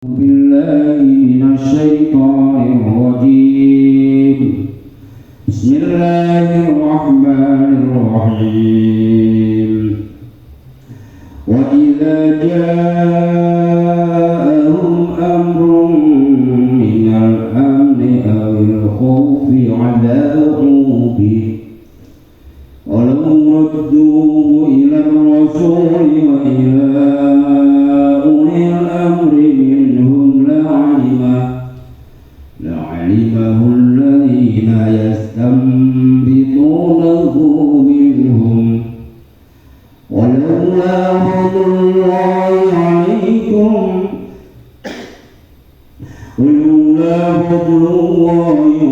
بالله من الشيطان الرجيم. بسم الله الرحمن الرحيم. وإذا جاءهم أمر من الأمن أو الخوف أذاعوا به ولو ردوه إلى الرسول وإلى أولي الأمر منهم لعلمه الذين يستنبطونه منهم ولولا فضل الله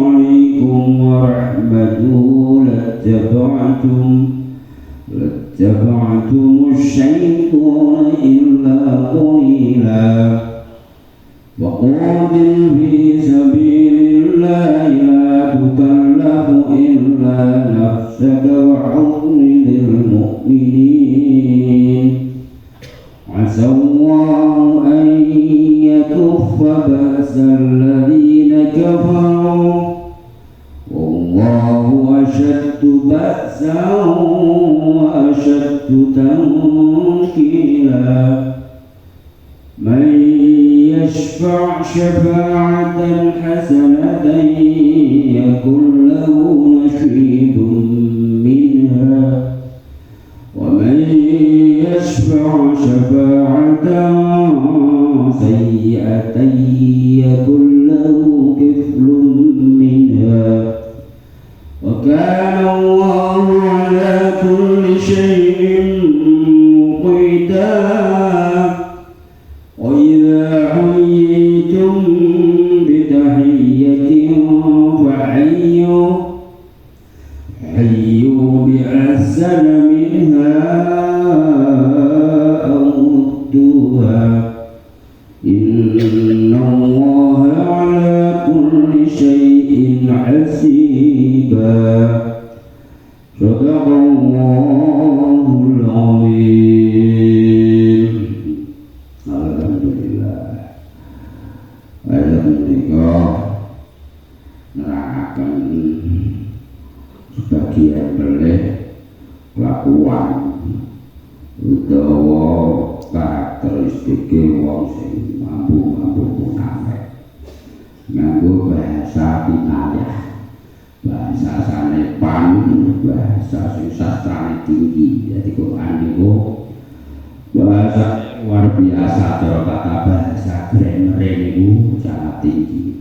عليكم ورحمته لاتبعتم الشيطان إلا قليلا. وقاتل في سبيل الله لا تكلف إلا نفسك وحرض المؤمنين عسى الله أن يكف بأس الذين كفروا والله أشد بأسا وأشد تنكيلا. من يشفع شفاعة حسنة يكن له نصيب منها ومن يشفع شفاعة سيئة يكن له كفل منها وكان الله على كل شيء مقيتا. وإذا حييتم بتحية فحيوا بأحسن منها أو ردوها إن الله على كل شيء حسيبا. صدق الله العظيم. Alhamdulillah nerangkan sebagian beleh kelakuan utawa karakteristik wong sing mampu munafik nganggo bahasa kinayah, bahasa sanepan, bahasa sing sastrane tinggi. Jadi Quran itu bahasa luar biasa, cara kata bahasa grammar itu sangat tinggi.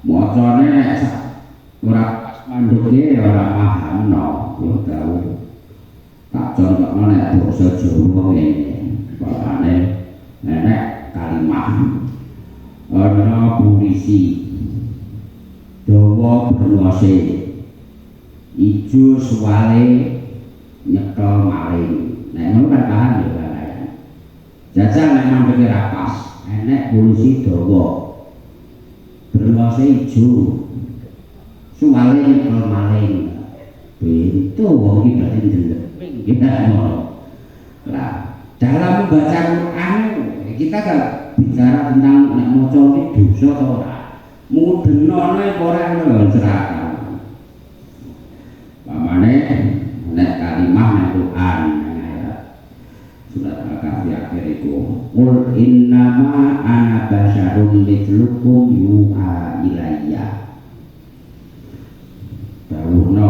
Mocone nek ora manduke ora paham no, yo tau tak contohno nek basa Jawa ngene. Pakane nek kalimat ana polisi dawa bernose ijo suwale nyekel maling. Nek ngono kan paham ya kan. Jajal nek mandeke ra pas, enek polisi dawa bernose ijo suwale nyekel maling. Itu wong iki berarti ndelok. Kita ngono. Lah, dalam membaca Quran kita kan bicara tentang nek maca iki dosa ta ora. Mudenono ora ngono seragam. Pamane nek kalimah nek Quran surat Al-Kahfi akhir itu qul innama ana basyarun mithlukum yuha ilayya. Dawuhna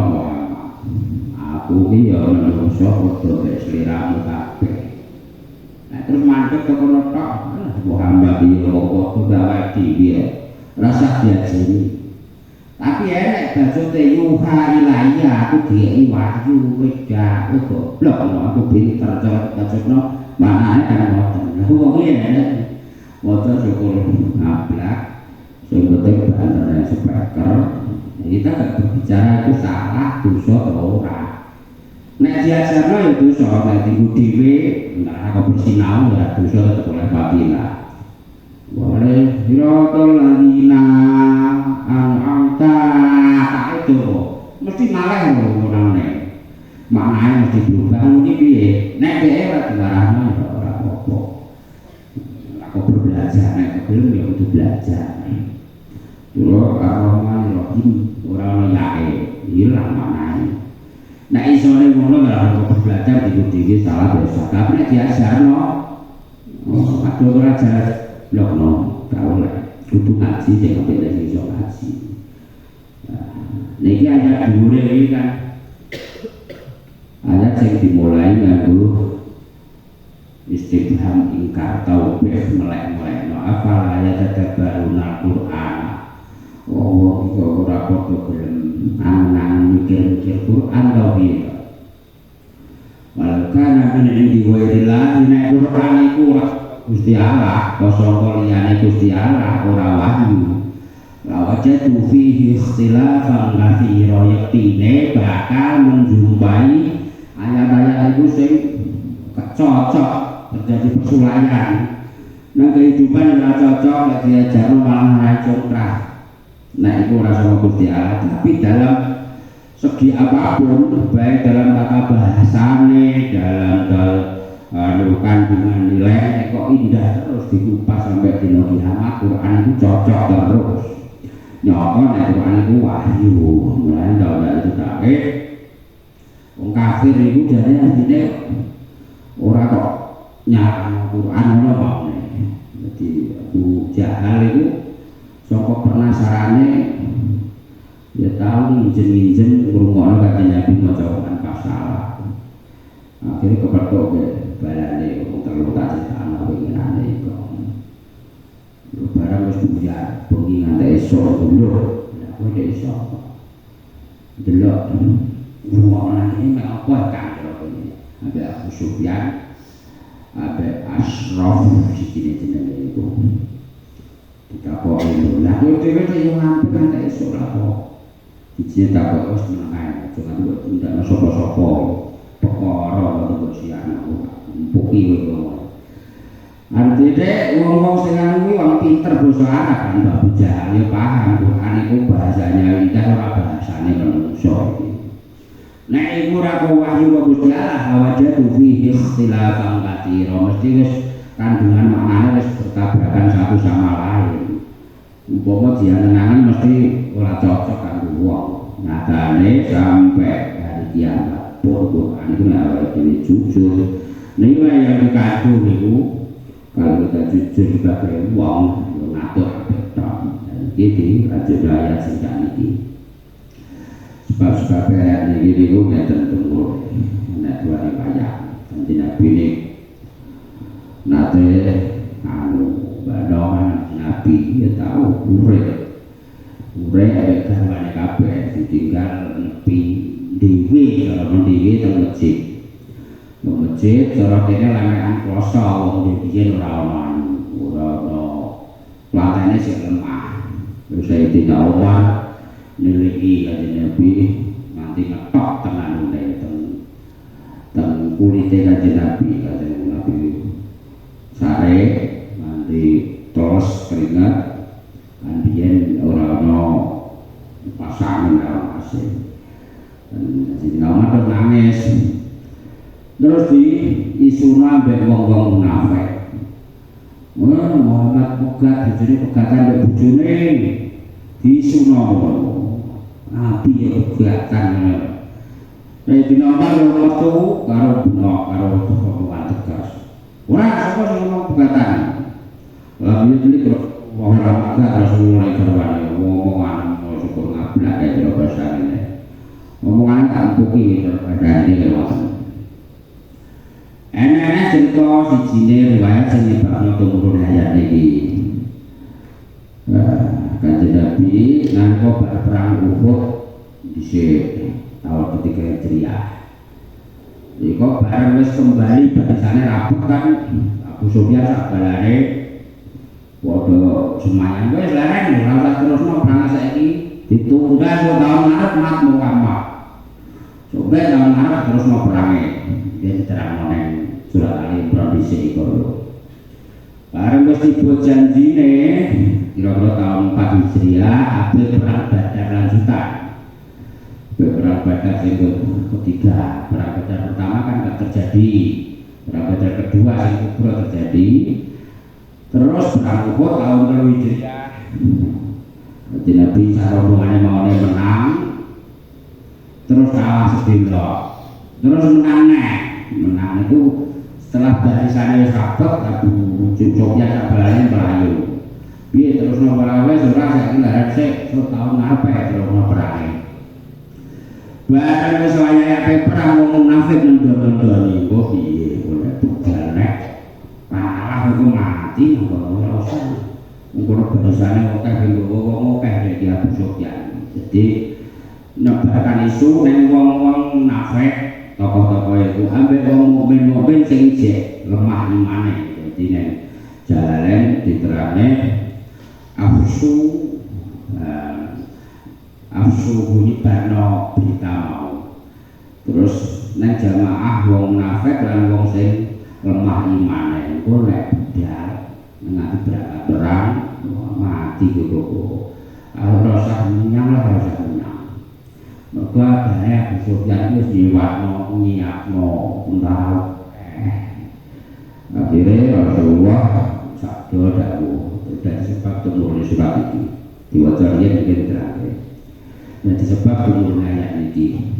aku iki ya manungsa padha kaya sliramu kabeh. Nek terus mandheg kok ngono tok, Muhammad iki kok gawe dhewe rasa diajeni. Tapi enek bacute yuha ilayya aku dieki wahyu wis gak goblok aku pinter cara bacotno manane kan ngoten. Wong iki enek maca syukur ngablak sing penting bandane speaker. Kita gak berbicara itu salah dosa atau ora. Nek diajarno ya dosa, nek tinggu dhewe nek aku bersinau ya dosa tetep oleh babila. Boleh siratal ladzina an'amta itu mesti malah ngomongane. Maknane mesti berubah iki piye? Nek dhewe ora dilarangno ya ora apa-apa. Aku belajar nek kegelem ya kudu belajar. Dulu Ar-Rahman Ar-Rahim ora ono yae, ilang manahe. Nek isone ngono ora kok belajar dikut-dikut salah biasa. Tapi nek diajarno aduh ora jelas blokno karo kudu ngaji sing apik nek iso ngaji. Niki ayat dhuwure iki kan ayat sing dimulai nganggo istifham ingkar taubih melek-melekno apa ayat tadabbaruna Qur'an. Oh iku ora kok gelem angan mikir-mikir Qur'an ta piye. Walau kana min indi ghairillah nek Qur'an iku ora Gusti Allah, kosong liyane Gusti Allah ora wahyu. La wajadu fihi ikhtilafan katsira yaktine bakal menjumpai ayat-ayat itu sing cocok terjadi persulayan. Nang kehidupan ora cocok lek diajarno malah racunrah. Nah itu ora sama Gusti Allah, tapi dalam segi apapun, baik dalam tata bahasane, dalam kandungan nilai kok indah terus dikupas sampai dino kiamat. Quran itu cocok terus. Nyokon Quran itu wahyu, mulai ndak itu tak wong kafir itu jadi artinya ora kok nyalahno Quran ngono wae. Jadi Abu Jahal itu saka penasarane ya tahu minjem-minjem ngrungokno kata Nabi maca Quran pas salah. Akhirnya kepethuk ke balane wong terlalu tak ana penginane iku. Barang wis buyar, bengi nganti esuk mundur. Lah kowe dhek iso. Delok ngrungokno iki mek apa kan karo iki. Ada Abu Sufyan, ada Ashraf siji jenenge iku. Ditakoki lha kowe dhewe yo ngambil kan tak esuk lah kok. Iki tak kok wis menengae, aja nganti kok tindak sapa-sapa. Perkara kok sian aku. Empuki kowe. Artinya wong-wong sing anu wong pinter basa Arab kan Abu Jahal ya paham Quran iku bahasanya lidah ora bahasane manungsa iki. Nek iku ora wahyu wa Gusti Allah wajadu fihi ikhtilafan katsira mesti wis kandungan maknane wis bertabrakan satu sama lain. Umpama diangen-angen mesti ora cocok kanggo wong. Nyatane sampai hari kiamat Quran iku nek ora jujur. Niku yang dikandung niku kalau kita jujur sebagai wong ngatur beton dan gitu lanjut ayat singkat ini sebab-sebab ayat ini itu ngeten tunggu nek dua riwayat nanti Nabi ini nate badongan Nabi ya tahu ure ada garwane kabeh ditinggal nepi dewi kalau dewi teng masjid cara kene lemekan kloso wong biyen ora ono lantene sing lemah terus saya tidak awal niliki kanjeng Nabi nganti ngetok tenan teng kulite kanjeng Nabi sare nganti tos keringat kan biyen ora ono pasangan karo asih dan Nabi nangis. Terus di isuna mbek wong-wong munafik. Muhammad pegat bojone pegatan mbek bojone disuna Nabi ya pegatan. Nek dinamar metu karo bunok karo tuwa tegas. Ora sapa sing ngomong pegatan. Lah iki kok wong ora pegat Rasulullah karwane ngomongan syukur ngablak kaya basa ngene. Ngomongan tak empuki terkadane kaya enak-enak cerita sijine riwayat sing nyebabno turun ayat iki. Kanjeng Nabi nalika bar perang Uhud dhisik tahun ketiga Hijriah. Iku bareng wis kembali barisane rapat kan Abu Sufyan sak balane padha semayan wis leren ora usah terusno perang saiki ditunda tahun ngarep mat Muhammad. Coba tahun ngarep terusno perange. Dia diterangno nang surat Ali Imran dhisik iku. Bareng wis tiba janjine kira-kira tahun 4 Hijriah akhir perang Badar lanjutan. Perang Badar sing ketiga, perang Badar pertama kan gak terjadi. Perang Badar kedua sing kubra terjadi. Terus perang Uhud tahun 3 Hijriah. Jadi Nabi sarungannya mau menang, terus kalah sedilok, terus menang itu setelah barisannya sahabat Abu Sufyan sabalane melayu. Piye terus nomor surah saya kira setahun apa terus perang. Bahkan wis wayahe perang wong munafik ngendor-ngendori kok piye oleh budal nek kalah iku mati ora usah. Mungkin bahasane akeh wong akeh iki Abu Sufyan. Jadi nebakan isu ning wong-wong munafik tokoh-tokoh itu ambek wong mukmin sing isih lemah imane. Jadi nek Jalalain diterane afsu bunyi barno berita mau. Terus nek jamaah wong munafik lan wong sing lemah imane iku nek budal nanti berangkat perang mati gitu kalau rasa minyak lah rasa minyak maka banyak Abu Sufyan itu nyiwakno entah akhirnya Rasulullah sabdo da'u dan sebab tumurnya surat ini diwajarnya mungkin terakhir dan sebab tumurnya ayat ini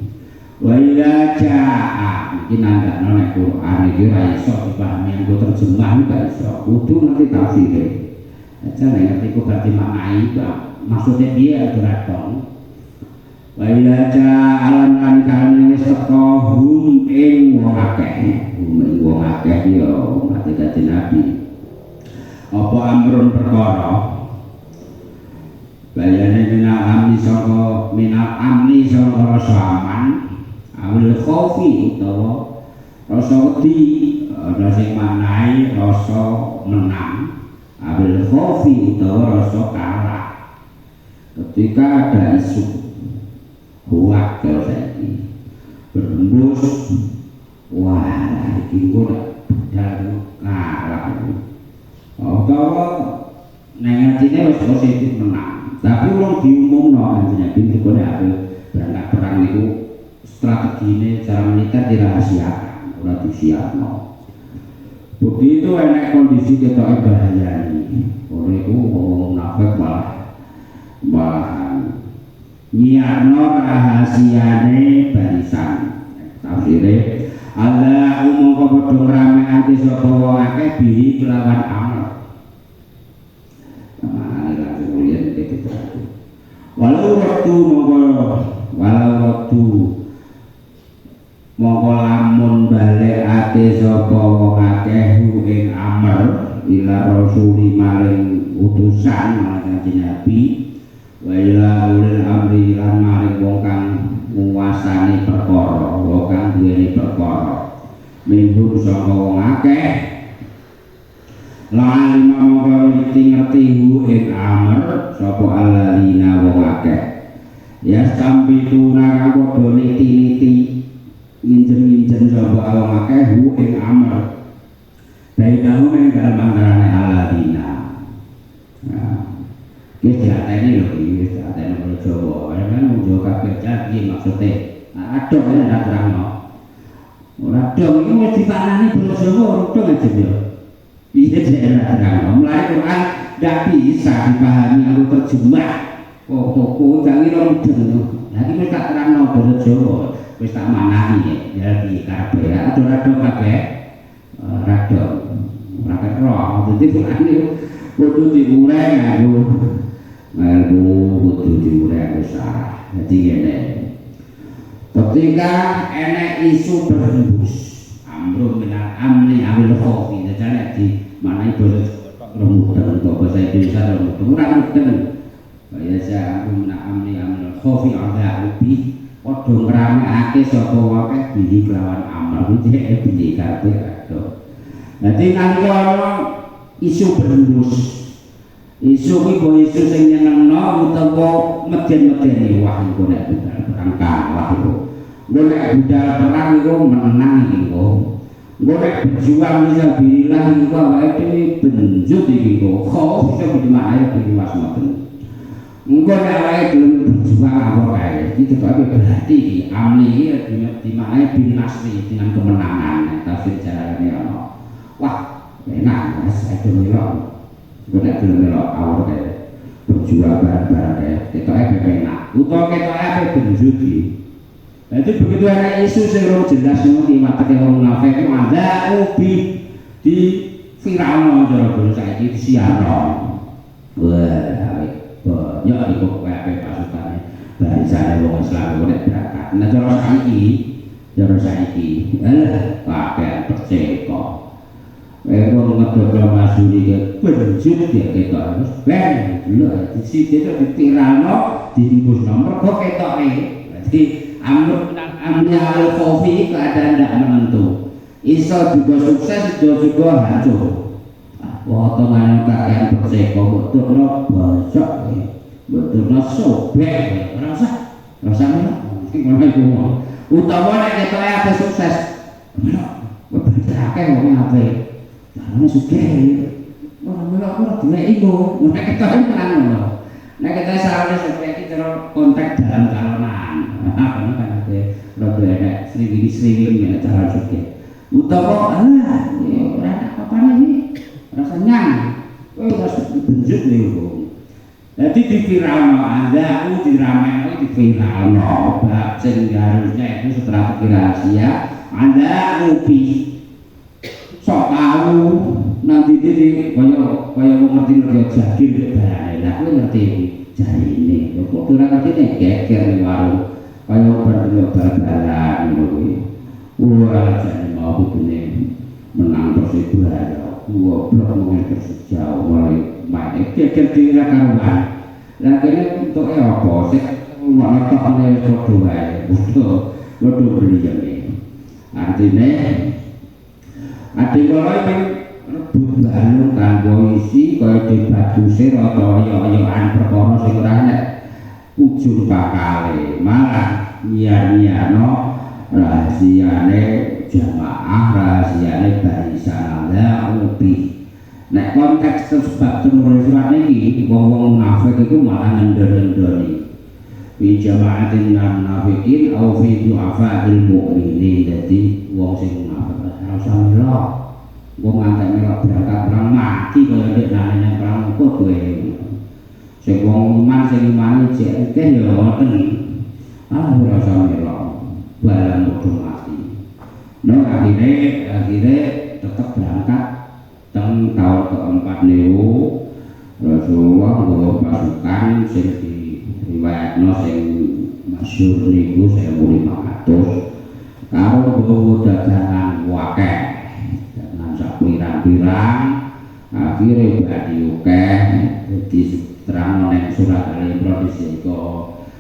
wa ila ja'a mungkin anda nolak Quran ini raiso dipahami yang gue terjemah gak iso kudu nanti tafsir aja ngerti kok berarti maknai maksudnya dia beratong wa ila ja'a alan kan wis teko hum ing wong akeh yo mati dadi nabi apa amrun perkara bayane minal amni sangka rasa aman awil khofi utawa rasa wedi ana sing manai rasa menang awil khofi utawa rasa kalah ketika ada isu kuat kalau saiki berembus wah iki kok dan kalah utawa nang atine wis positif menang tapi wong diumumno anjene pintu apa berangkat perang itu strategi ini cara militer dirahasiakan, ora disiapno. Begitu enak kondisi kita bahaya ini, oleh itu ngomong munafik malah nyiarno rahasiane barisan. Tafsire Allah umum padha ngramekake sapa wong akeh bihi kelawan amal. Walau waktu mongko lamun balekake sapa wong akeh ing amr ila rasuli maring utusan marang Nabi wa ila ulil amri lan maring wong kang nguwasani perkara wong kang duweni perkara minhum saka wong akeh lan mongko ngerti ing amr sapa alladzina wong akeh ya sampai tuna kang padha niti-niti minjen-minjen sapa awak akeh ing amal bainahu ing dalem antarane alladzina iki diateni lho iki diateni basa Jawa kan wong Jawa kabeh iki maksude adok nek terangno ora dong iki wis dipanani basa Jawa ora aja yo iki terangno mulai Quran ndak bisa dipahami aku terjemah kok jangan ngomong lagi wis tak terangno basa Jawa wis tak manani ya di kabeh ado-ado kabeh rado kabeh roh dadi Quran iki kudu diureng aku kudu diureng usah dadi ngene ketika enek isu berhembus amrun minal amni awil khofi dadi di manai basa remudan atau bahasa Indonesia remudan ora mudeng ya saya aku amni amil khofi ada lebih padha ngramekake sapa wae bihi kelawan amal iki piye kabeh ado. Dadi nalika ana isu berembus. Isu iki kok isu sing nyenengno utawa medhen-medheni wah iku nek perang kalah iku. Engko nek budal perang iku menang iku. Engko nek berjuang fisabilillah iku awake dhewe benjut iki kok. Kok iso dimaknani iki wasmoten. Engko nek awake gelem berjuang apa kae iki berarti amni iki dimaknani bin nasri dengan kemenangan tafsir jarane ana wah enak saya itu melok nek gelem melok awur kae berjuang bareng-bareng kae ketoke penak utawa ketoke ape benjuki. Jadi begitu ada isu sing jelas ngono ki watake wong munafik ku ada ubi di Firaun cara basa saiki disiarno. Wah, banyak iku kabeh pasukane barisane wong Islam nek berangkat. Nah cara saiki alah pakaian perceko. Wong ngedol masuri ke benjut ya ketok terus ben lho di sithik ditirano diimbus nomor kok ketoke. Jadi amnya al-khofi keadaan tidak menentu iso juga sukses juga hancur potongan kakek perseko betul-betul bosok betul-betul sobek rasanya utawa nek kita ada sukses beberapa orang apa karena sugih orang aku tidak ikut nek kita menang nek kita salah seperti kita kontak dalam calonan kan rada enak sriwing-sriwing cara juga utawa ora apa-apane iki rasanya wis benjuk niku dadi di Firaun Anda diramai di Firaun bab sing harusnya itu strategi rahasia Anda upi sok tahu nanti di kaya ngerti jagir bae lah kowe ngerti jarine kok ora ngerti nek geger ning warung kaya berdua bal-balan ngono wah jane mau kene menang Persibaya goblok mung sejauh mulai main geger dira karuan lah kene entuke apa sik ngono tokne padha wae padha beli artine ade kala iki rebut balung kanggo isi kaya dibaguse rata-rata perkara sing ora nek ujung bakale malah nyiar-nyiarno rahasiane jamaah rahasiane barisan Allah ubi nek konteks sebab turun surat iki wong-wong munafik iku malah ngendor-ngendoni fi jama'atin munafiqin au fi du'afa'il mu'minin dadi wong sing munafik ora usah melok wong ngantek melok berangkat perang mati kaya nek nane perang kok kowe sing wong iman sing imane jek akeh ya ngoten ora usah melok barang padha mati no akhire tetep berangkat teng tahun keempat niku Rasulullah nggawa pasukan sing diriwayatno sing masyhur niku 1500 karo nggawa dagangan akeh dagangan sak pirang-pirang akhire badi akeh dadi terang ning surat Al-Imran iki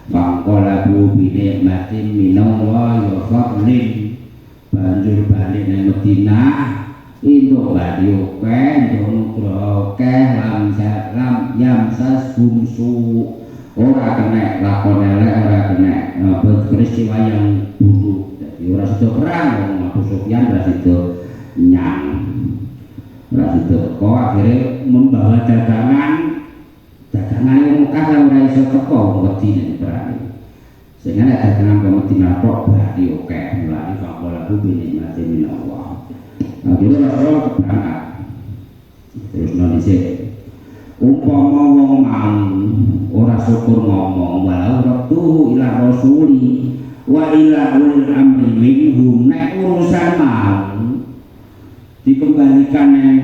faqala bu bi matin minallah wa fadlin banjur balik nang Madinah induk badi akeh ndung akeh lam yamsas bumsu ora kena lakon elek ora kena peristiwa yang buruk dadi ora sida perang wong Abu Sufyan ora sida nyang ora sida kok akhire membawa dagangan yang Mekah kan ora iso teko Madinah berani. Sehingga nek dagangan ke Madinah kok berarti oke mulai faqala bi ni'mati min Allah. Nah, jadi Rasulullah berangkat. Terus nolise umpama wong mau ora syukur ngomong walau rabbuhu ila rasuli wa ila ulil amri minhum nek urusan mau dikembalikan nang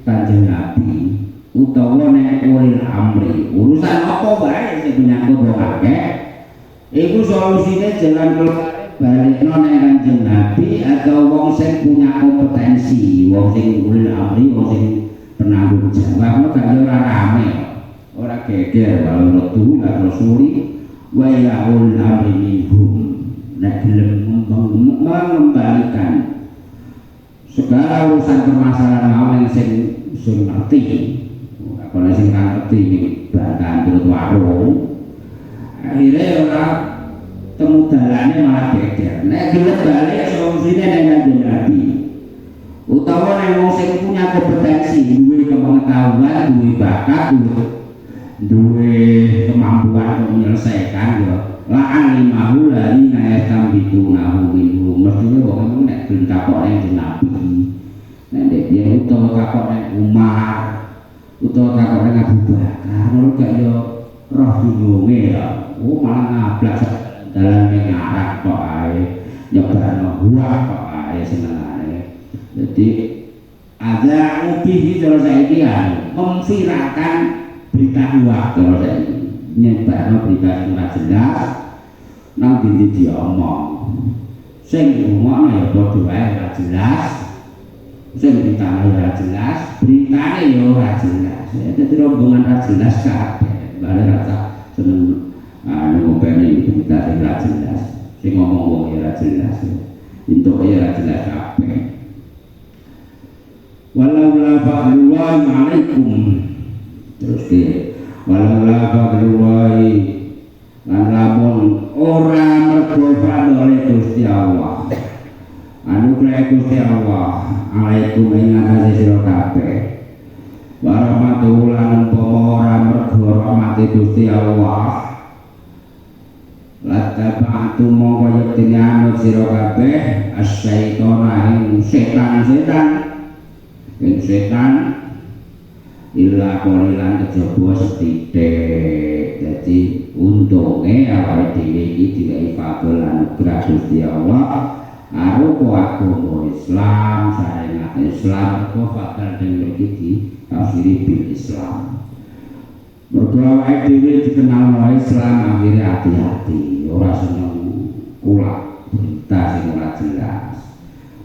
Kanjeng Nabi utawa nek ulil amri urusan apa bae sing menyangkut wong akeh iku solusine jalan keluar balikno nek Kanjeng Nabi atau wong sing punya kompetensi wong sing ulil amri wong sing penanggung jawab kan ora rame ora geger walau retu lan rasuli wa ya ulil amri minhum nek gelem mengembalikan segala urusan permasalahan awal sing ngerti kalau sing ngerti bahkan turut warung akhirnya orang temu dalane malah geger nek gelem balik solusine nek Kanjeng Nabi utawa nek wong sing punya kompetensi duwe kepengetahuan duwe bakat duwe kemampuan menyelesaikan ya la alimahu lali nayatam bitunahu minhu mestine wong nek gelem takok nek Nabi nek dia utawa takok nek Umar utawa takone Abu Bakar ngono gak yo roh dununge ya malah ngablak dalan ning arah kok ae nyebano buah kok ae senengane dadi ada ubi cara saiki ya memviralkan berita buah cara saiki nyebano berita sing ora jelas nang dindi diomong sing ngomong ya padha wae ora jelas sing beritane ora jelas beritane ya ora jelas dadi rombongan ora jelas kabeh bare rasa seneng ngopeni berita sing ora jelas sing ngomong wong ya ora jelas entuk ya ora jelas kabeh walaula fadlullahi alaikum terus ke walaula fadlullahi lan lamun ora mergo fadlane Gusti Allah anugerah Gusti Allah alaikum ing atase sira kabeh warahmatullahi lan ora mergo rahmate Gusti Allah latabatu mongko yektine anut sira kabeh asyaitona ing setan illa qalilan kejaba sithik dadi untunge awake dhewe iki diwehi fadl anugerah Gusti Allah arupa agama Islam syariat Islam kok fadl den iki tafsiri bil Islam mergo awake dhewe dikenal wae Islam akhire hati-hati ora seneng kula berita sing ora jelas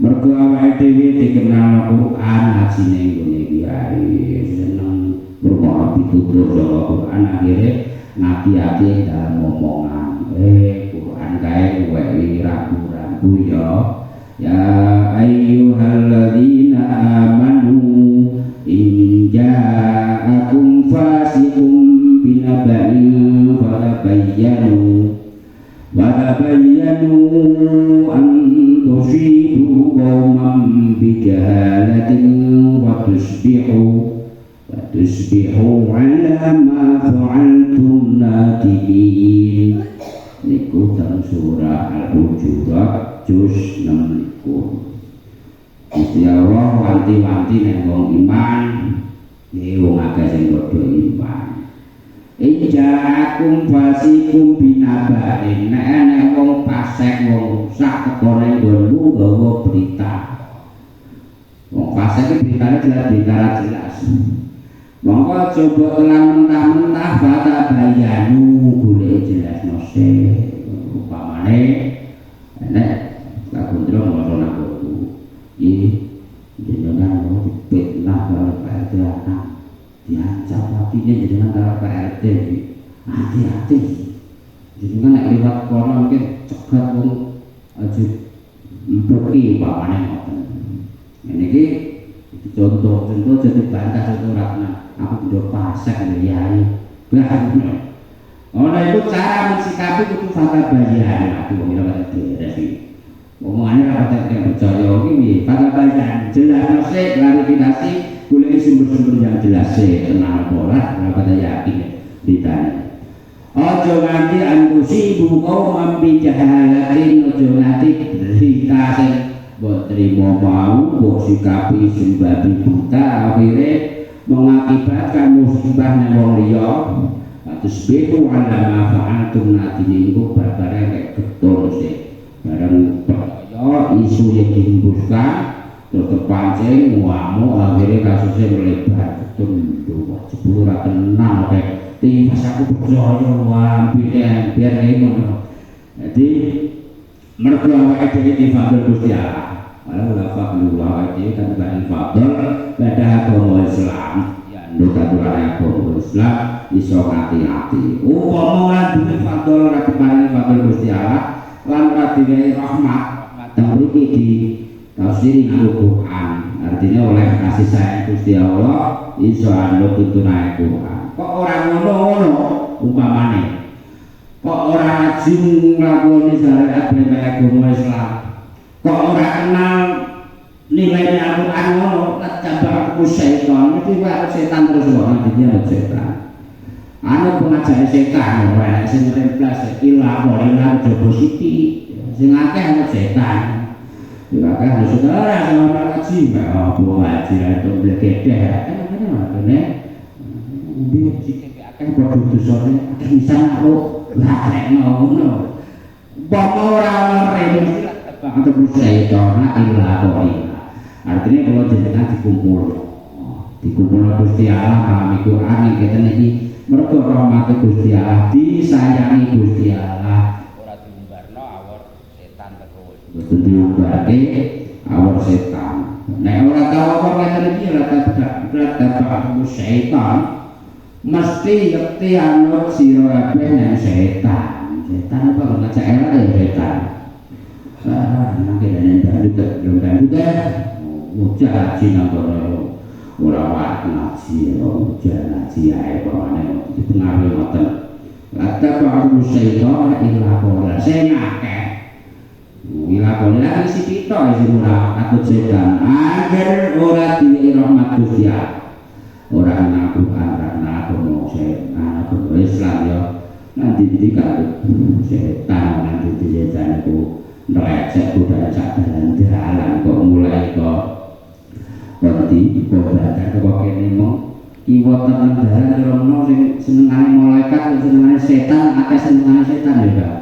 mergo awake dhewe dikenal Quran hajine nggone kiai seneng bermoho pitutur saka Quran akhire ngati-ati dalam omongan Quran kae kuwi ragu-ragu ya ayyuhalladzina amanu in ja'akum fasiqun binaba'in fatabayyanu an tusibu qauman bijahalatin wa tusbihu ala ma fa'altum nadimin niku teng surah Al-Hujurat juz 6 Gusti Allah wanti-wanti nek wong iman wong akeh sing padha iman Ija'akum fasikum binaba'in nek wong fasik wong sak tekone nggonmu gawa berita wong fasik iki beritane jelas monggo coba telan mentah-mentah bata bayanu golek jelasno sik upamane nek kabundro ngono aku iki jenengan fitnah karo PRT anak diancam apinya jenengan karo PRT hati-hati jenengan nek liwat kono mungkin cegat wong aja mpuki upamane ngoten niki contoh jadi bantah contoh ratna aku udah pasek dari oleh itu cara mensikapi itu fakta bayan aku ngomongin apa itu omongannya rapat yang percaya ini fakta bayan jelas nasi klarifikasi boleh sumber-sumber yang jelas kenal pola rapat yakin ditanya ojo nganti antusibu qauman bijahalatin ojo nganti berita buat terima mau buat sikapi sembabi buta akhirnya mengakibatkan musibahnya wong liya terus beku ala ma fa'altum nadine iku bareng kayak getol sih bareng percaya isu yang dihembuskan terus kepancing ngamuk akhirnya kasusnya melebar betul wah jebul ora tenang kayak timas aku percaya wah biar ngono jadi mergo awake dhewe difadil Gusti Allah walau lafadlullah itu kan bani fadl pada agama Islam ya nduk aturan agama Islam iso hati-hati upama duwe fadl ra diparingi fadl Gusti Allah lan ra diwehi rahmat mriki di tafsir Al-Qur'an artinya oleh kasih sayang Gusti Allah iso anduk tuntunan Quran kok ora ngono umpamane kok ora ajeng nglakoni syariat agama Islam kok ora kenal nilai Al-Quran ngono tajabar ku setan mesti wae setan terus wae dene setan ana pengajar setan wae sing templas ilah walilah jogo siti sing akeh ana setan sing akeh ana saudara sama ngaji apa ngaji itu blegedeh ngene umbi sithik akeh padha dosane akeh bisa aku lakekno ngono bapak ora rene untuk syaitan illa qolina artinya kalau jenengan dikumpul Gusti Allah pahami Quran yang kita ini mergo rahmat Gusti Allah disayangi Gusti Allah ora diumbarno awor setan terus betul diumbarke awor setan nek ora tau awor ngeten iki ora dapat syaitan mesti ngerti anut sira kabeh nang setan apa ngajak elek ya setan nanti dan dandut mudah haji nangkono ora wae ngaji mudah ngaji ae pamane dipengaruhi ngoten lata ba'du syaitan illa qala sing akeh illa qala lan sithik tok sing ora takut setan agar ora dirahmat Gusti ora ngapukan karena agama setan agama Islam ya nanti dikak setan nanti setan itu nerecek budaya sadaran dalan kok mulai kok ngerti babagan kok kene mong kiwa tenan dalan rono sing senengane malaikat senengane setan akeh senengane setan ya Pak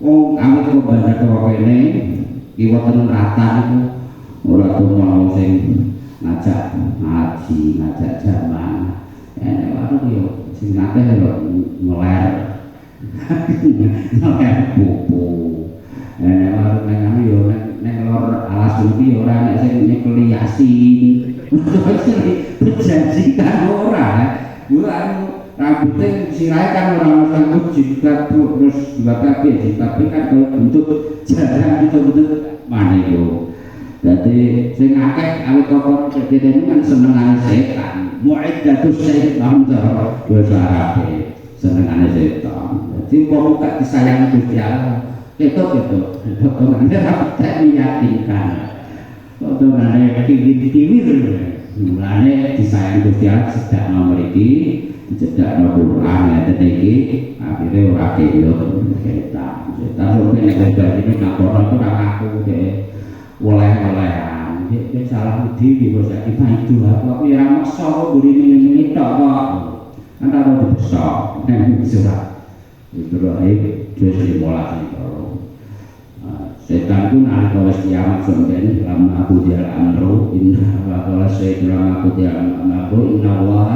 wong awit kok banyak kok kene kiwa tenan rata iku ora tuwa sing ngajak ngaji ngajak jamaah enek wae yo sing akeh yo ngeler ngeler buku warung nang yo nek lor alas iki ora nek sing nyekeli Yasin. Berjanji kan ora. Gua anu rambutnya sirahe kan ora sanggup jilbab terus dua kabeh tapi kan kalau bentuk jarang itu bentuk mana yo. Dadi sing akeh awit kok kene kan senengane setan. Mu'iddatus syaitan bahasa Arab. Senengane setan. Dadi wong gak disayangi Gusti Allah potongannya rapat meyakinkan potongannya kiwir mulanya disayang Gusti Allah sejak nomor ini sejak nomor Quran ya tadi akhirnya orang kaya setan sampai negara ini ngakoran itu orang aku oleh-olehan dia salah diri bos kita itu aku yang maksa buri ini tak kok kan ada besar yang bisa itu jadi mola itu setan itu nalika wis kiamat sampeyan lama aku dia amro inna wa qala sayyid lama aku dia amro inna wa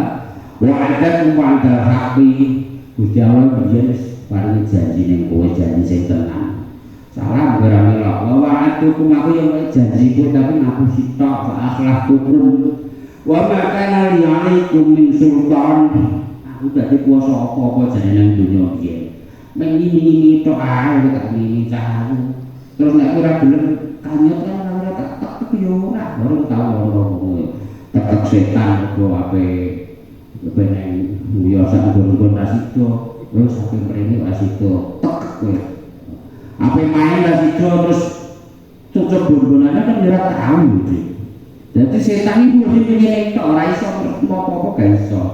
wa'adakum wa'ada haqqi Gusti Allah biyen paring janji ning kowe janji sing tenan salah ora melok wa wa'adukum aku yang janjiku tapi aku sitok fa akhlaqukum wa ma kana li 'alaikum min sultan aku dadi kuasa apa-apa jane nang dunya iki mengini tok ae tak ngini cah terus nek ora bener kanyut ora tak yo ora baru tau ngono tetep setan kok ape pengen yo sak nggon rasido terus ape mrene rasido tek kowe ape main rasido terus cocok bonbonane kan ora tau iki dadi setan iki ngene tok ora iso apa-apa gak iso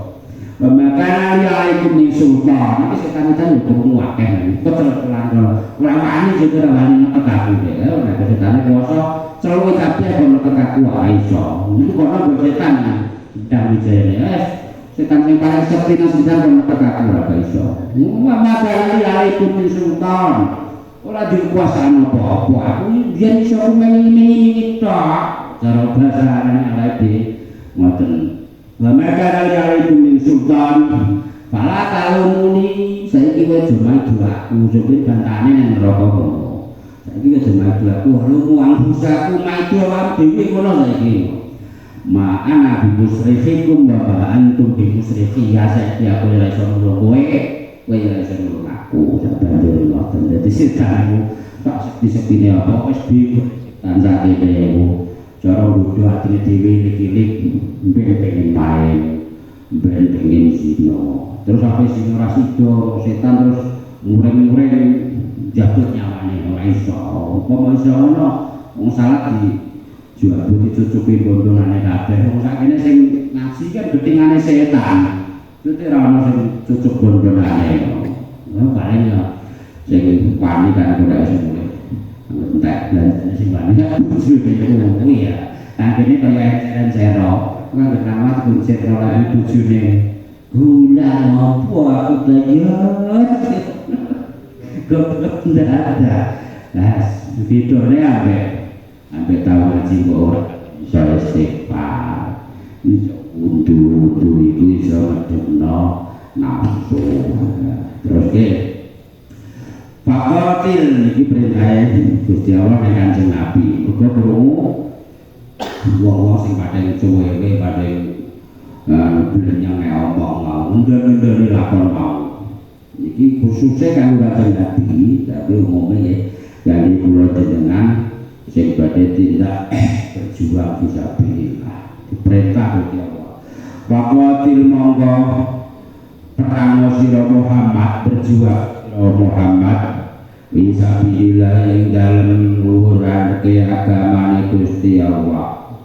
Makanya alaikum min sultan. Iki setan itu yo akeh. Betul pelanggar. Ora wani juga ora wani nekek aku deh. Ora setan kuwasa celuwe kabeh kon nekek aku ora iso. Niku kono setan ndang wijene. Setan sing paling sekti nang setan kon nekek aku ora iso. Makanya alaikum min sultan. Ora dikuasani apa-apa. Aku biyen iso mengi-mengi tok. Cara bahasane alaihi ngoten. Wa maka dari min sultan fala talumuni saiki kowe cuma doaku sampe bantane nang neraka kono saiki kowe cuma doaku lumu angsaku maido awak dhewe kono saiki ma ana bi musrifikum wa antum bi musrifi ya saiki aku ora iso nulung kowe ora iso nulung aku sak banjur ngoten dadi setanku tak sepi-sepine apa wis bingung tanpa dhewe cara bodho atine dhewe cilik ben pengen main ben pengen zina terus sampai zina ra sida setan terus mureng-mureng jabut nyawane ora iso apa iso ono wong salat di jual dicucupi bondongane kabeh wong sakene sing ngaji kan getingane setan itu ora ono sing cucuk bondongane paling ya sing wani kan ora iso entek dan sing banyak bojone ya. Akhirnya kaya eceran zero, kan pertama bojone lagi bojone gula ngopo aku tanya goblok ndak ada. Nah, videone ambek tahu ngaji kok ora iso istighfar. Iso untu-untu iku iso ngedekno nafsu. Terus ke Fakotil iki perintah Gusti Allah nek Kanjeng Nabi. Uga krungu wong-wong sing padha cuweke padha belenyang omong ngendel-ngendel lakon mau. Iki khususnya kanggo Kanjeng Nabi, tapi umumnya ya kali kula jenengan sing badhe tindak berjuang fisabilillah. Diperintah Gusti Allah. Fakotil monggo perang sira Muhammad berjuang Muhammad fisabilillah ing dalem luhurake agamane Gusti Allah.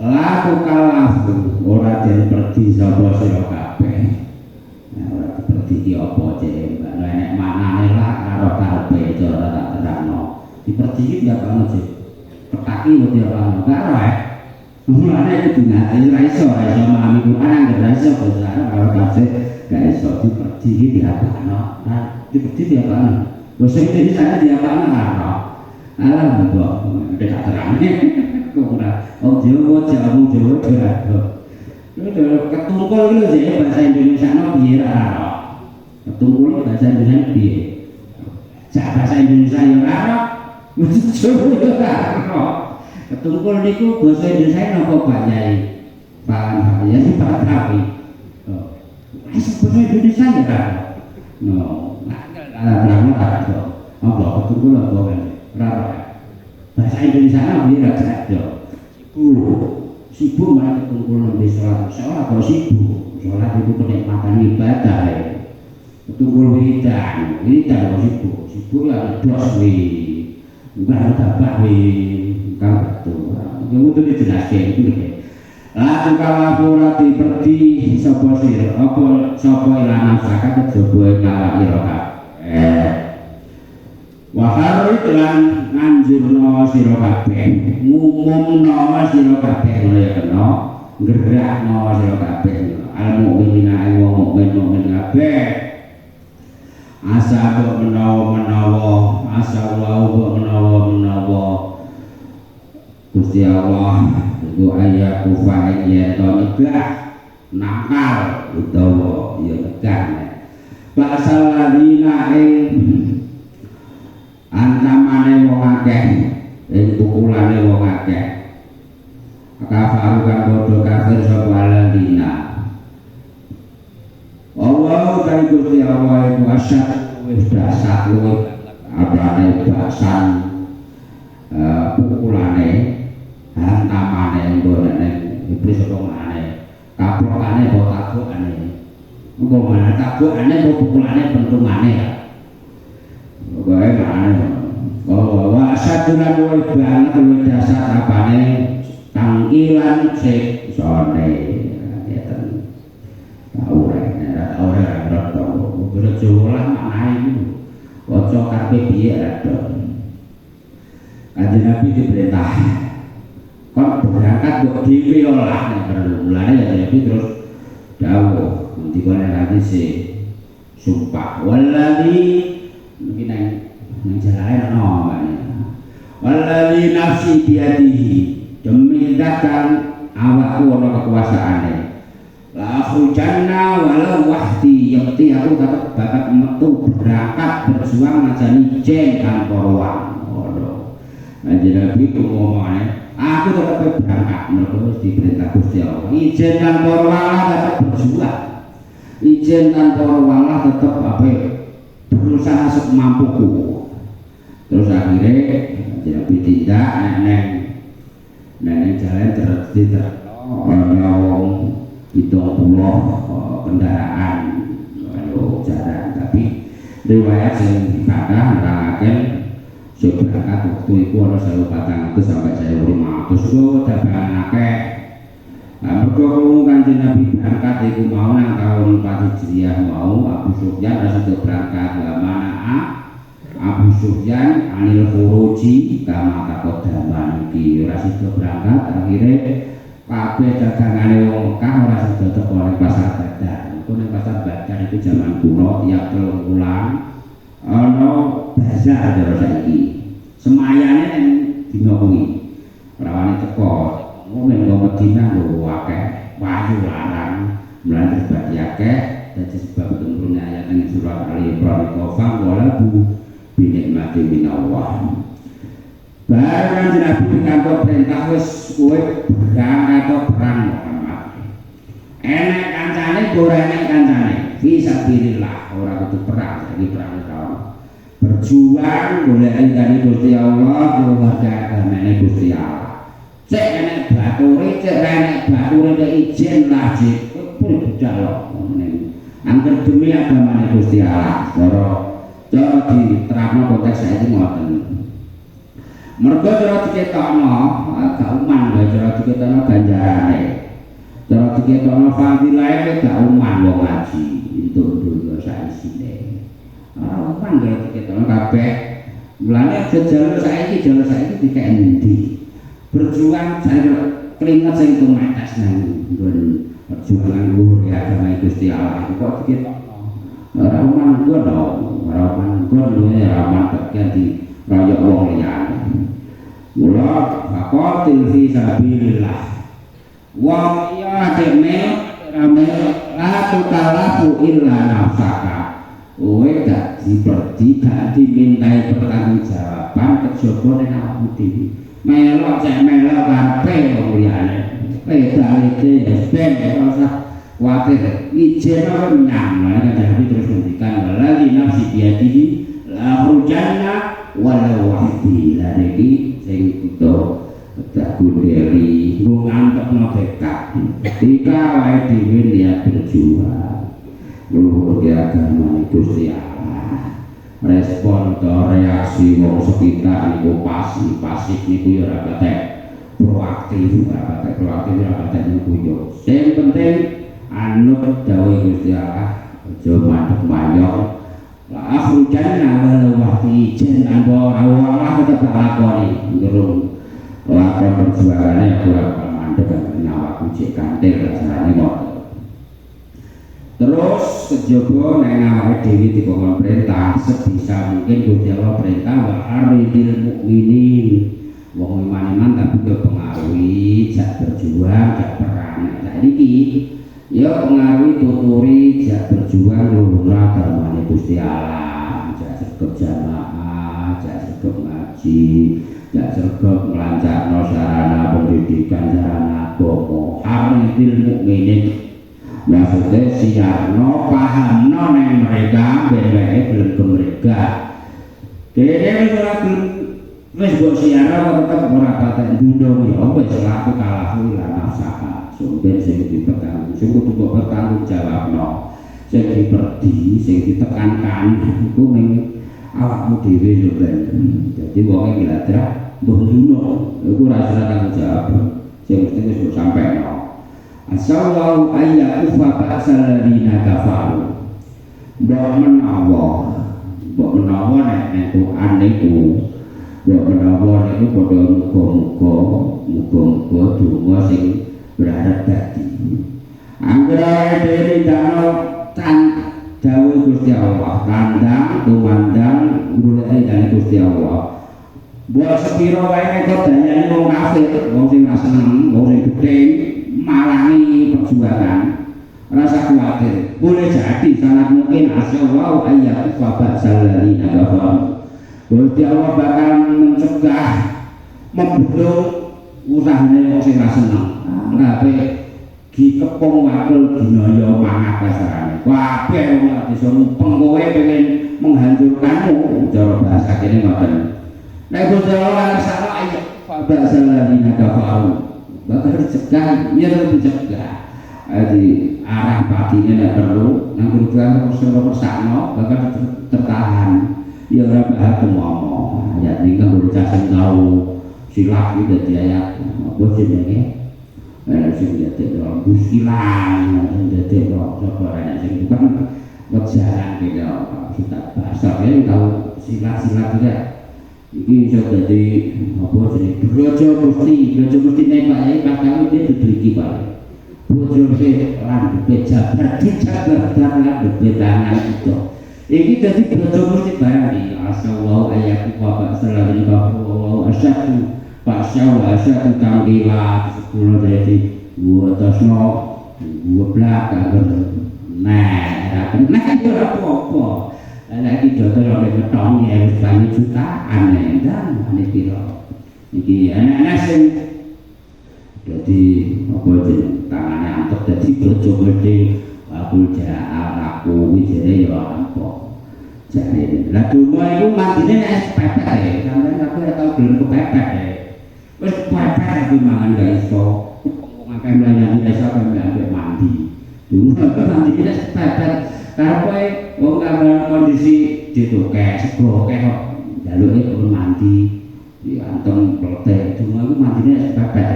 Laku kalafu ora den perdi sapa sira kabeh. Ora perdi ki apa cek mbak nek maknane lah karo karepe cara tak terangno. Diperdi ki ya banget sih. Petaki kok ya banget karo mulane kudu ngati ora iso memahami Quran ora iso basa karo tafsir gak iso diperdi ki diapakno. Nah, diperdi diapakno. Wes iki sana diapakno karo. Alah mbok nek tak terangne ora Jawa jamu Jawa berado. Itu ketungkul itu sih bahasa Indonesia no piye ora. Ketungkul bahasa Indonesia piye? Cak bahasa Indonesia yo ora. Mesti Jawa yo ora. Ketungkul niku bahasa Indonesia napa Pak Yai? Pak ya si Pak Tapi. Oh. Bahasa Indonesia ya ora. No. Ora. Apa ketungkul apa kan? Ora. Bahasa Indonesia piye ra ada. Sibuk malah ketungkul nembe sholat kok sibuk sholat itu kenikmatan ibadah ya ketungkul wiridan kok sibuk ya dos enggak tabah kan betul yang itu dijelaskan itu lalu kalau ora diperdi sapa sira apa sapa ilana zakat kejaba ngawak ira kabeh Wahar lan nganjurno sira kabeh, ngumumno sira kabeh oleh kena, gerakno sira kabeh. Al mukminina wong mukmin kabeh. Asa kok menawa, asa wae menawa. Gusti Allah iku ayat kufain yen to nyegah nakal utawa ya nyegah. Pasal ladina antamane wong akeh ing pukulane wong akeh kafaru kang padha kafir sapa aladina Allah ta Gusti Allah iku asyad wis dasar luwih apane basan pukulane antamane nggone iblis apa ngene kaprokane apa takokane engko mana takokane apa pukulane pentungane ya wae kan wa asadulan wa banget luwih dasar apane tangkilan sik sone ngeten ora ora jolah maknae iku waca karepe piye adon Kanjeng Nabi diperintah kon berangkat kok dhewe olah nek perlu mulane ya Nabi terus dawuh dikone lagi sih sumpah wallahi mungkin yang jalan wallahi nafsi biadihi demi datang awakku ana kekuasaane la khujanna walau wahdi yakti aku dapat bakat metu berangkat berjuang ngajani jen kan korwan Kanjeng Nabi ngomongane aku tetap berangkat menurut diperintah Gusti Allah ijen kan korwan tetap berjuang ijen kan korwan tetap apa berusaha semampuku. Terus akhirnya jadi tidak nenek jalan tidak orang hitung puluh kendaraan lalu jalan tapi riwayat yang dikatakan menerangkan seberangkat waktu itu ada 1.400 sampai 1.500 itu dagangan akeh. Mergo Kanjeng Nabi berangkat iku mau nang tahun 4 Hijriah mau Abu Sufyan sudah berangkat mana Abu Sufyan anil khuruji kama taqaddama iki ora sida berangkat akhirnya kabeh dagangane wong Mekah ora sida teko ning pasar Badar. Iku ning pasar Badar itu zaman kuno tiap telung wulan ana bazar karo saiki. Semayane ning dina kuwi. Ora wani teko. Momen kok Madinah lho akeh wahyu larang mulai terbati akeh dadi sebab turunnya ayat ning surat Ali Imran qafam wala bu binikmati minallah. Barang Nabi kantor perintah wis kowe berang atau perang Muhammad. Enek kancane ora enek kancane. Fisabilillah ora kudu perang, iki perang kawan. Berjuang golek ingkang Gusti Allah keluarga agamane Gusti Allah. Cek enek bature, cek enek bature nek ijen lajik pun budal ngene. Angger demi agamane Gusti Allah. Cara diterapno konteks saiki ngoten. Mergo cara diketokno gak uman lho cara diketokno ganjarane. Cara diketokno fadilahe gak uman wong ngaji untuk dunya saisine. Ora uman lho diketokno kabeh. Mulane jalur saiki dikek endi. Berjuang jalur keringet sing tumetes nang nggon perjuangan luhur ya agama Gusti Allah kok diketokno. Ora uman ngono, ora uman ngono ya aman bagian di royok wong liyane. Mula faqatil fi sabilillah. Wong iya dene rame la tukalafu illa nafsaka. Kowe gak dimintai pertanggungjawaban kejaba ning awakmu dhewe. Melok cek melok kabeh wong liyane. Pedalite ya ben ora kuwatir. Ijen ora nyang lan Nabi terus ngendikan lagi nafsi biadihi la hujanna walau wahdi lan iki sing kita tak kuderi ngantekno tekad ketika awake dhewe niat berjuang luhur agama Gusti Allah respon atau reaksi wong sekitar niku pasif niku ya ora patek proaktif ora patek niku yo sing penting anut dawuh Gusti Allah aja mandeg mayok aku jangan walau waktu ijen tanpa Allah tetap lakoni ngurung lakon perjuangannya kurang mandek nyawaku cek kantil rasanya ngotot terus kejaba nek awake dhewe dikon perintah sebisa mungkin Gusti Allah perintah wa aridil mukminin wong iman tapi yo pengaruhi jak berjuang jak perang saiki ya pengaruhi tuturi jak berjuang luhur agamane Gusti Allah jak sregep jamaah jak sregep ngaji jak sregep nglancarno sarana pendidikan sarana agama aridil mukminin maksudnya siarno pahamno neng mereka ben-ben belum mereka dene wis mbok siarno tetep ora patek ndundung ya wis laku kalahu lan nafsaha sumber sing dipertanggung sing kudu bertanggung jawabno sing diperdi sing ditekankan iku ning awakmu dhewe lho Ben. Dadi wong iki ladrah mbok duno iku ora tanggung jawab sing mesti wis sampeno. Asallahu ayyakufa ba'sal ladina kafaru. Mbok menawa nek Quran niku mbok menawa niku padha muga-muga donga sing berharap dadi. Anggere dhewe dano tan dawuh Gusti Allah, kandang tumandang golek dari Gusti Allah. Mbok sepiro wae nek danyane wong kafir, wong sing ra seneng, wong sing gedhe malangi perjuangan. Rasa khawatir, boleh jadi sangat mungkin asyallahu ayat wabak salari nagafam. Gusti Allah bakal mencegah membelung usahane wong sing ra seneng. Kabeh dikepung wakil dinaya mangat kasarane. Kabeh wong desa mumpeng kowe pengen menghancurkanmu cara bahasa kene ngoten. Nek Gusti Allah salah ayat wabak salari nagafam. Bakal dicegah, ya dicegah. Jadi arah patinya tidak perlu, yang kedua kalau persakno bakal tertahan. Ya ora bahas ngomong. Ayat ini kan bocah sing tahu silap iki dadi ayat. Apa jenenge? Sing dadi busilan, dadi sapa ana sing bukan wejaran gitu. Kita bahasa ya tahu silat-silat juga. Iki iso dadi apa jenenge bojo mesti nembak ae bakal dia dibeli Pak. Bojo lan pejabat dijabat dan tangan itu. Iki dadi bojo mesti barang iki. Asallahu ayyaku wa selalu wa asyadu Pak Syawal asyadu tamgila sepuluh dari dua tasno dua belakang. Nah itu apa-apa. Lagi jodoh oleh ketong ya banyak jutaan dan ini piro ini anak-anak sing jadi apa jeneng tangannya angkat jadi bojo gede aku aku wijene ya apa jadi lah cuma itu mantine nek pepet ya sampeyan aku ora tau gelem kepepet ya wis pepet aku mangan gak iso wong akeh mlayani iso sampe mandi cuma mandi nek pepet karepe wong kabeh kondisi ditokek sego kok jaluke kok mandi dianteng protek cuma iku mandine kepepet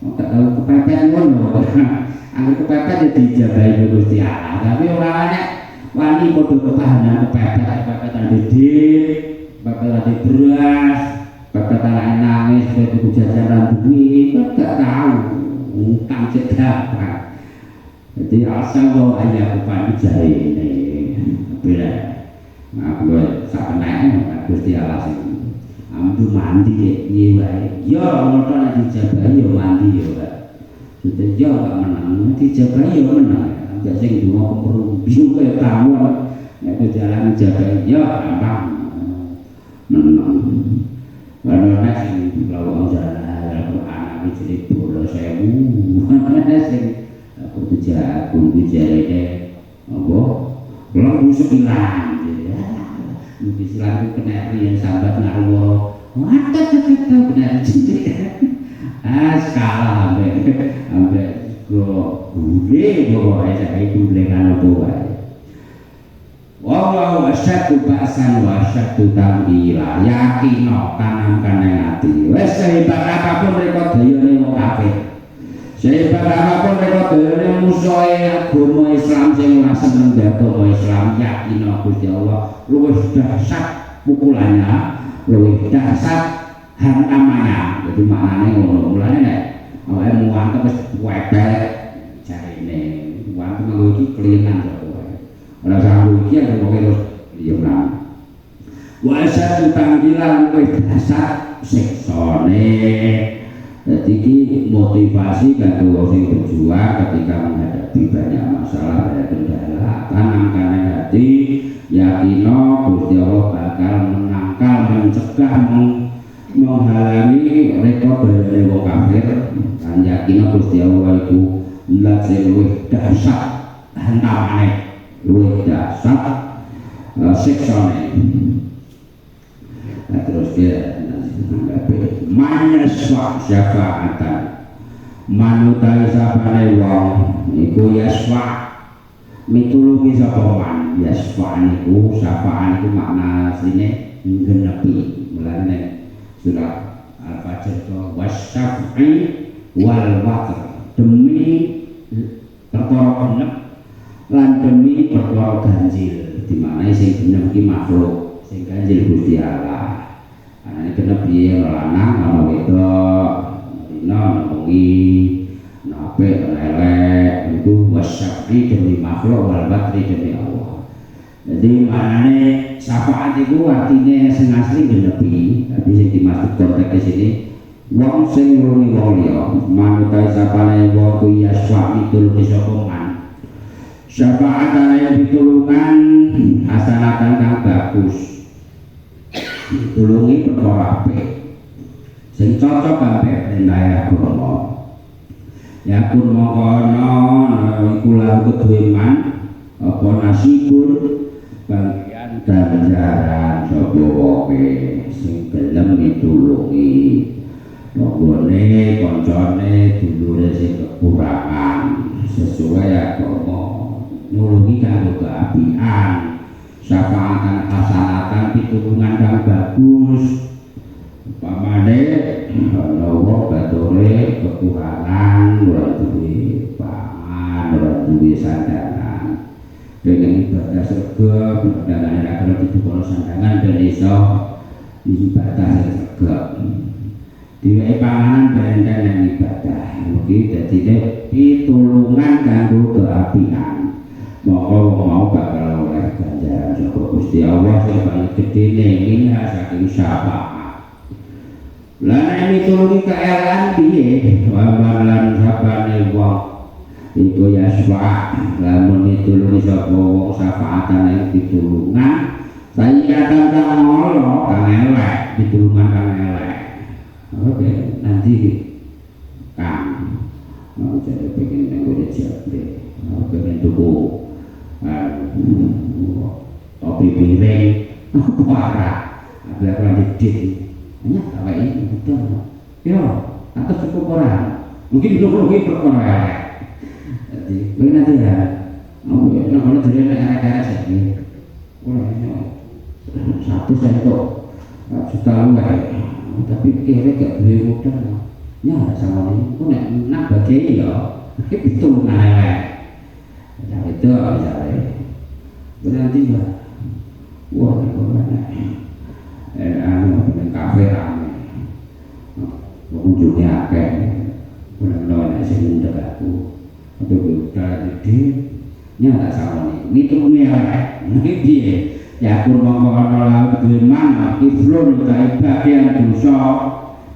kok tau kepepet ngono angger kepepet ya dijabahi Gusti Allah tapi ora nek wani padha ketahanan kepepetan didit kepepetan beras kepepetan nangis kudu jajanan duwi gak tau utang cedak. Jadi asal lo ayah upani jari ini beda. Aku sakenane Gusti Allah sing amdu mandi nyiwai. Yo ngono nek dijabahi yo mandi yo. Sudah yo gak menang, dijabahi yo menang. Ambek sing donga kemrumbiu kaya tawon nek jalan dijabahi yo gampang menang. Karena nek sing lawan jalan Al-Qur'an iki jadi bola 1000. Sing aku kunci jarene apa lalu sekilan ya mungkin selalu kena yang sambat ngaruh wadah kena cilik skala ambek go gede bawa aja itu dengan apa wae wa asyadu ba'san wa asyadu tamila yakin tanamkan yang hati wes sehebat apapun rekod dayane wong kafir sehebat apapun rekod dayane musuh agama Islam sing ora seneng agama Islam yakin Gusti Allah luwih dahsyat pukulannya luwih dahsyat hantamannya jadi maknane ngono mulane nek awake muangkat wis wepek jarine muangkat nggo iki kelingan kok ora sanggup iki ada pokoke terus yo nang wa asal panggilan luwih dahsyat siksane. Jadi ini motivasi kanggo sing berjuang ketika menghadapi banyak masalah banyak kendala tanamkan hati yakino Gusti Allah bakal menangkal mencegah menghalangi rekod dari wong kafir kan yakino Gusti Allah itu zat sing luwih dahsyat hantamane luwih dahsyat siksane. Terus dia manyaswa syafaatan manutai sapane wong iku yaswa mitulungi sapa man yaswa niku syafaan iku makna asline nggenepi mulane surat Al-Fajr to wasyafi wal watr demi perkara genep lan demi perkara ganjil di mana sing genep iki makhluk sing ganjil Gusti Allah. Ini kena biaya lanang, nama wedok, dina, wengi, nape, lelek, itu wasyafi demi makhluk, wal batri demi Allah. Jadi maknanya syafaat itu artinya sing asli genepi, tapi sing dimaksud konteks di sini, wong sing nulungi wong liya, manutai sapane wong ku yaswa mitulungi sokongan. Syafaat yang ditulungan asalkan kang bagus. Ditulungi perkara apik sing cocok ambek perintah agama ya kun mongkono iku lan kudu iman apa nasibun bagian ganjaran sapa wae sing gelem ditulungi nggone kancane dulure sing kekurangan sesuai agama nulungi kanggo keapian syafaatan hasanatan pitulungan kang bagus pamane ana wong batore kekurangan ora duwe pangan ora duwe sandangan pengen ibadah surga ibadah nek ora ditukul sandangan ben iso ibadah tegak diwai panganan benteng yang ibadah mugi dadine pitulungan kanggo keapian moko mau bakal oleh ganjaran saka Gusti Allah sing paling gedene minha saking syafaat lan nek mitulungi kaelan piye lan sabane wong iku ya syafaat lamun mitulungi sapa wong syafaatan yang pitulungan sayyiatan kang Allah kang elek pitulungan kang elek. Oke, nanti kan mau jadi pengen nengok jable, pengen tuku topi piring, parah, ada orang didit, hanya kawa ini betul, yo, atau cukup orang, mungkin belum berkorban, jadi begini nanti ya, kalau jadi negara saja, satu sento, juta luar. Tapi kira gak boleh modal ya sama ini aku nak bagi ya itu mengalek ya itu misalnya berarti mbak wah itu mana dengan kafe rame pengunjungnya akeh benar-benar saya muda aku atau udah gede nyata sama ini itu mengalek ini dia ya pun mongko ana firman ifrun kae bagian dosa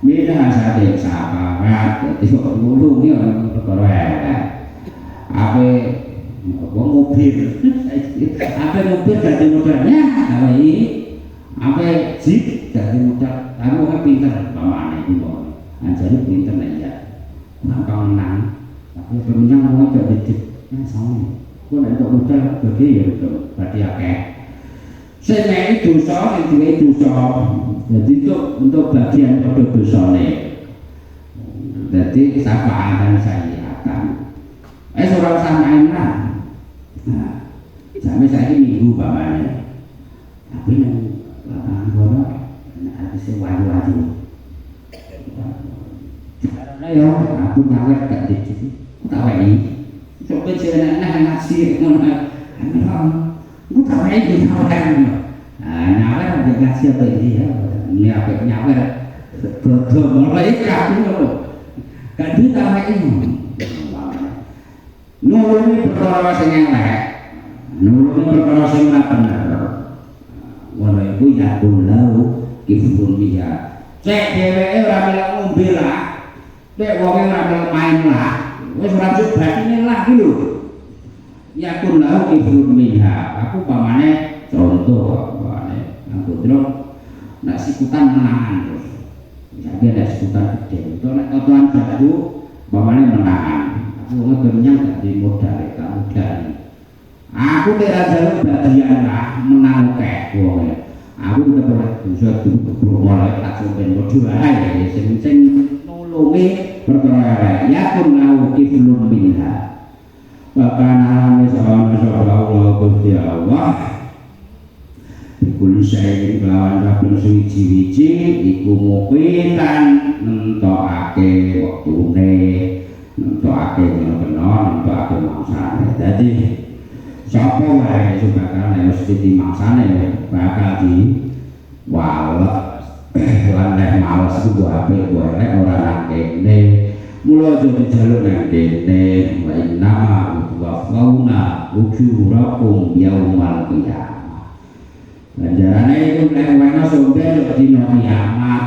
minha sate sahabat dadi kok ngulu ya perkara elek ape wong mobil ape mobil dadi motornya ape ape jeep dadi motor aku wong pinter pamane iki kok anjane pinter nek ya nang nang tapi pemenang mau dadi jeep ya sama kok nek motor bagi ya berarti akeh saya itu dosa, itu dosa. Jadi untuk bagian pada dosa ini. Jadi syafaatan sayyiatan. Seorang samain lah. Nah, sampai saya minggu bapaknya. Tapi yang lapangan bola, ada sewaju-waju. Karena ya, aku nyawet gak di sini. Tak ini. Coba jangan ngasih aku tak main di nyawer nyawer dia ngasih apa ini ya ini apa nyawer betul mulai kaku kan dia tak main nulungi perkara sing elek nulungi perkara sing bener wala iku ya kulau kifun dia cek dheweke ora melok ngombe lah nek wonge ora melok main lah wis ora cukup batine lah iki lho ya kun lahu kifrun minha aku pamane contoh pamane aku terus nak sikutan menangan terus jadi ada sikutan gede itu nak totoan jatuh pamane menangan aku ngekenyang jadi modal tak modal aku tidak jalur bagian lah menang kek aku tidak pernah bisa dulu mulai tak sampai modal aja sing nulungi perkara ya kun lahu kifrun minha bahkan alami sama Allah Gusti Allah dikuli saya kelawan kabeh suci-wici iku mupitan nentokake wektune nentokake bener-bener nentokake mangsane dadi sapa wae sing bakal nek mesti mangsane bakal di walek lan nek males ku apik ku elek ora nang kene mula aja dijaluk nang kene wa inna wa fauna ujurakum yaumal qiyamah ganjarane iku nek ana sombeng dina kiamat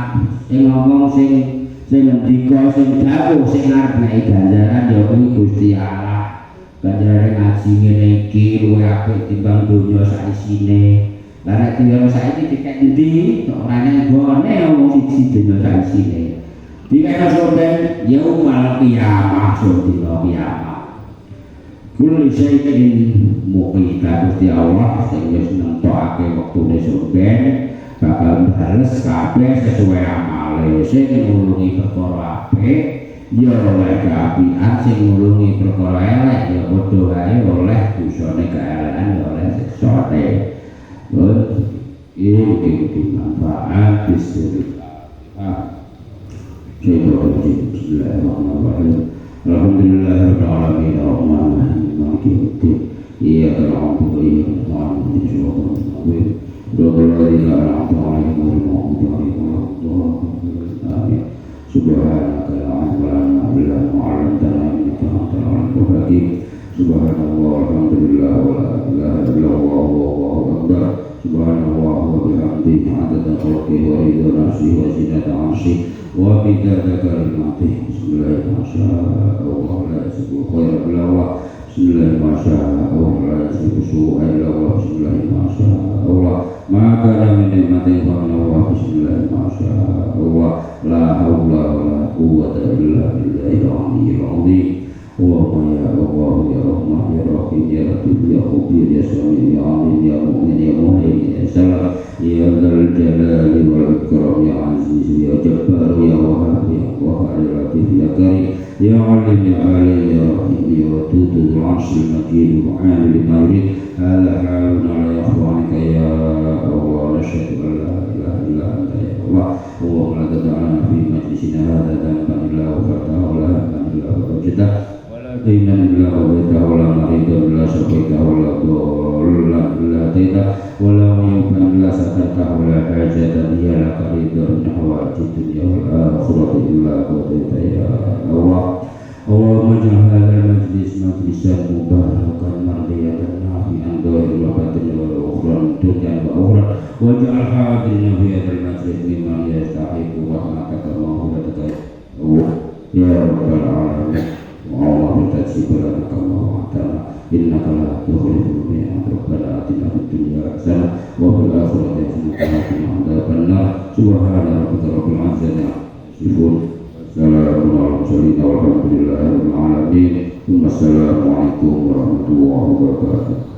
sing ngomong sing ngendika sing dawuh sing arep nek ganjaran ya kuwi Gusti Allah ganjarane ngaji ngene iki luwih apik timbang donya sak isine lah nek dina saiki dikek endi ora nang gone wong siji dina sak isine dikek sombeng yaumal qiyamah dina kiamat kulli syai'in muqita Gusti Allah sing wis nentokake wektune sombeng bakal bales kabeh sesuai amale sing nulungi perkara apik ya oleh kaapian sing nulungi perkara elek ya padha wae oleh dosane kaelekan ya oleh siksane iki manfaat bismillah bismillahirrahmanirrahim alhamdulillahirabbil alamin arrahmanirrahim maliki yaumiddin iyyaka na'budu wa iyyaka nasta'in ihdinas siratal mustaqim صراط الذين أنعمت عليهم غير المغضوب subhanaka la ilma lana illa ma 'allamtana innaka antal 'alimul hakim. Subhanallah walhamdulillah wa la ilaha illallah wallahu akbar. Subhanallah wa bihamdihi 'adada khalqihi wa ridha nafsihi wa zinata 'arsyihi wa midada kalimatihi. Bismillahirrahmanirrahim. La yasbiqu khairan illa Allah. Bismillahirrahmanirrahim. La yasbiqu su'an illa Allah. Bismillahirrahmanirrahim. Ma kana min ni'matin fa min Allah. Bismillahirrahmanirrahim. La haula wa la quwwata illa billahil 'aliyyil 'azim. Allahumma ya Allah ya Rahman ya Rahim ya Latif ya Khabir ya Sami ya Alim ya Mu'min ya Muhaimin ya Salam ya Dzal Jalali wal Ikram ya Aziz ya Jabbar ya Wahhab ya Qahhar ya Latif ya Karim ya Alim ya Alim ya Rahim ya Wadud dzul 'arsyil majid wa 'alil majid hadza haluna la yakhwanika ya Allah nasyhadu an la ilaha illa anta ya Allah. Allahumma la tad'alna fi majlisina hadza dhanban illa ghafartahu wa la hamman illa farajtahu Inna lillahi wa inna ilaihi raji'un. La syarika wa la dhurra illa anta wa la yu'minu illa sakata wa la hajatan hiya laka ridwan hawajid dunya wal akhirati illa qadaita ya Allah. Allahumma ij'al hadzal majlis majlisan mubarakan mardiyan nafi'an dhahir wa batin wa ukhran dunya wa ukhra waj'al hadirina fi hadzal majlis mimman yastahiqu rahmataka wa maghfirataka ya rabbal alamin. Allahumma tajibna kama wa'adtana innaka la tukhliful mi'ad. Rabbana atina fid dunya hasanah wa fil akhirati hasanah wa qina adzaban nar. Subhana rabbika rabbil izzati amma yasifun. Salamun alal mursalin walhamdulillahi rabbil alamin. Wassalamu alaikum warahmatullahi wabarakatuh.